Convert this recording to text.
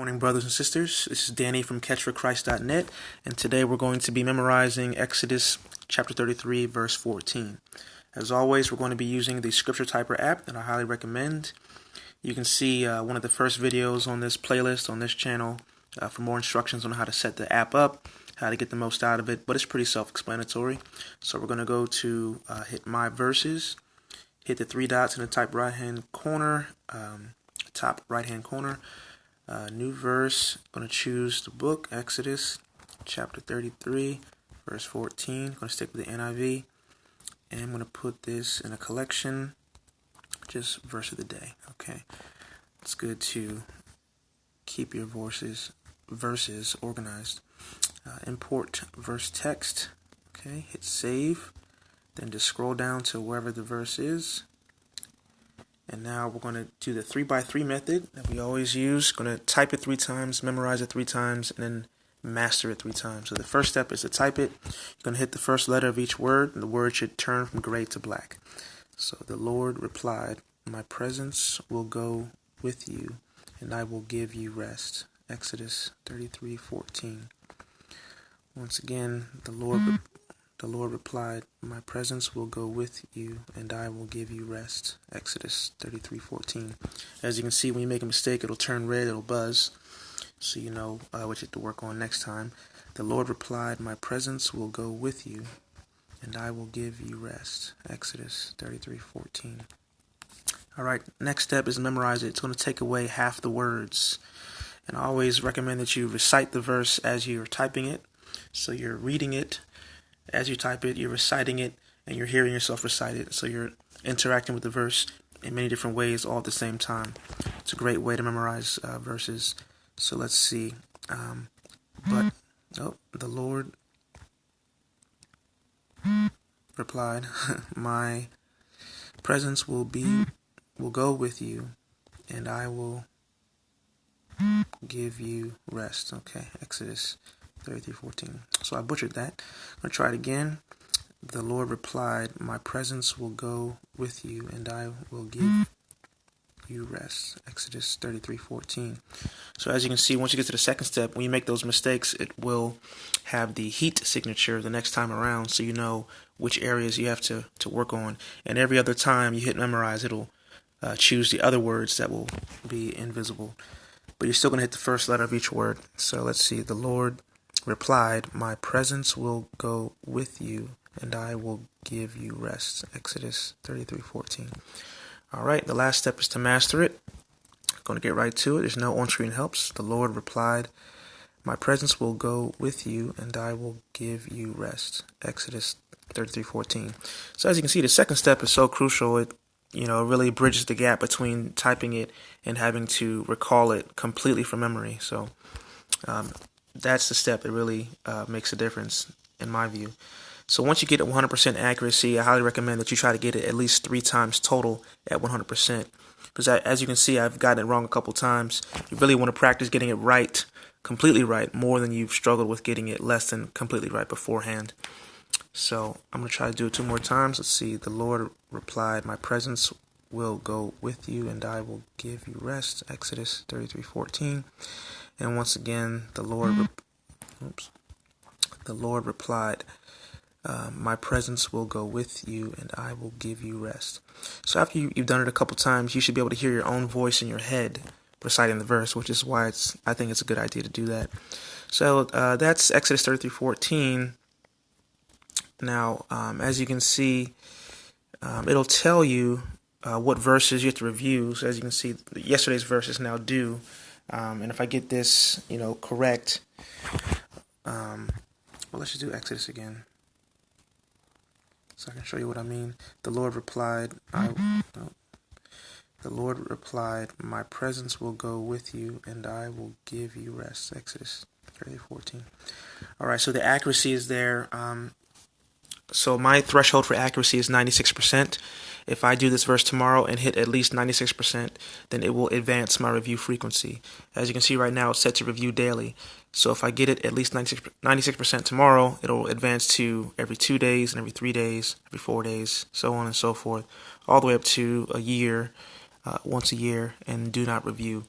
Morning, brothers and sisters. This is Danny from CatchForChrist.net, and today we're going to be memorizing Exodus chapter 33, verse 14. As always, we're going to be using the Scripture Typer app that I highly recommend. You can see one of the first videos on this playlist on this channel for more instructions on how to set the app up, how to get the most out of it, but it's pretty self-explanatory. So we're going to go to hit My Verses, hit the three dots in the top right-hand corner, new verse. I'm going to choose the book, Exodus chapter 33, verse 14. I'm going to stick with the NIV, and I'm going to put this in a collection, just verse of the day. Okay, it's good to keep your verses organized. Import verse text. Okay, hit save, then just scroll down to wherever the verse is. And now we're going to do the 3x3 method that we always use. Going to type it 3 times, memorize it 3 times, and then master it 3 times. So the first step is to type it. You're going to hit the first letter of each word, and the word should turn from gray to black. So the Lord replied, "My presence will go with you, and I will give you rest." Exodus 33:14. Once again, the Lord replied, "My presence will go with you, and I will give you rest." Exodus 33:14. As you can see, when you make a mistake, it'll turn red, it'll buzz, so you know what you have to work on next time. The Lord replied, "My presence will go with you, and I will give you rest." Exodus 33:14. All right, next step is to memorize it. It's going to take away half the words. And I always recommend that you recite the verse as you're typing it. So you're reading it as you type it, you're reciting it, and you're hearing yourself recite it. So you're interacting with the verse in many different ways all at the same time. It's a great way to memorize verses. So let's see. The Lord replied, "My presence will go with you, and I will give you rest." Okay, Exodus 33:14. So I butchered that. I'm going to try it again. The Lord replied, "My presence will go with you, and I will give you rest." Exodus 33:14. So as you can see, once you get to the second step, when you make those mistakes, it will have the heat signature the next time around, so you know which areas you have to work on. And every other time you hit memorize, it'll choose the other words that will be invisible. But you're still going to hit the first letter of each word. So let's see. The Lord replied, "My presence will go with you, and I will give you rest." Exodus 33:14. All right, the last step is to master it. I'm going to get right to it. There's no on-screen helps. The Lord replied, "My presence will go with you, and I will give you rest." Exodus 33:14. So as you can see, the second step is so crucial. It really bridges the gap between typing it and having to recall it completely from memory. So that's the step that really makes a difference in my view. So once you get at 100% accuracy, I highly recommend that you try to get it at least 3 times total at 100%. Because as you can see, I've gotten it wrong a couple times. You really want to practice getting it right, completely right, more than you've struggled with getting it less than completely right beforehand. So I'm going to try to do it 2 more times. Let's see. The Lord replied, "My presence will go with you, and I will give you rest." Exodus 33:14. And once again, the Lord replied, "My presence will go with you, and I will give you rest." So after you've done it a couple times, you should be able to hear your own voice in your head reciting the verse, which is why I think it's a good idea to do that. So that's Exodus 33:14. Now, as you can see, it'll tell you what verses you have to review. So as you can see, yesterday's verse is now due. And if I get this, correct, let's just do Exodus again, so I can show you what I mean. The Lord replied, "My presence will go with you, and I will give you rest." Exodus 33:14. All right, so the accuracy is there. So my threshold for accuracy is 96%. If I do this verse tomorrow and hit at least 96%, then it will advance my review frequency. As you can see right now, it's set to review daily. So if I get it at least 96% tomorrow, it'll advance to every 2 days and every 3 days, every 4 days, so on and so forth, all the way up to a year, once a year, and do not review.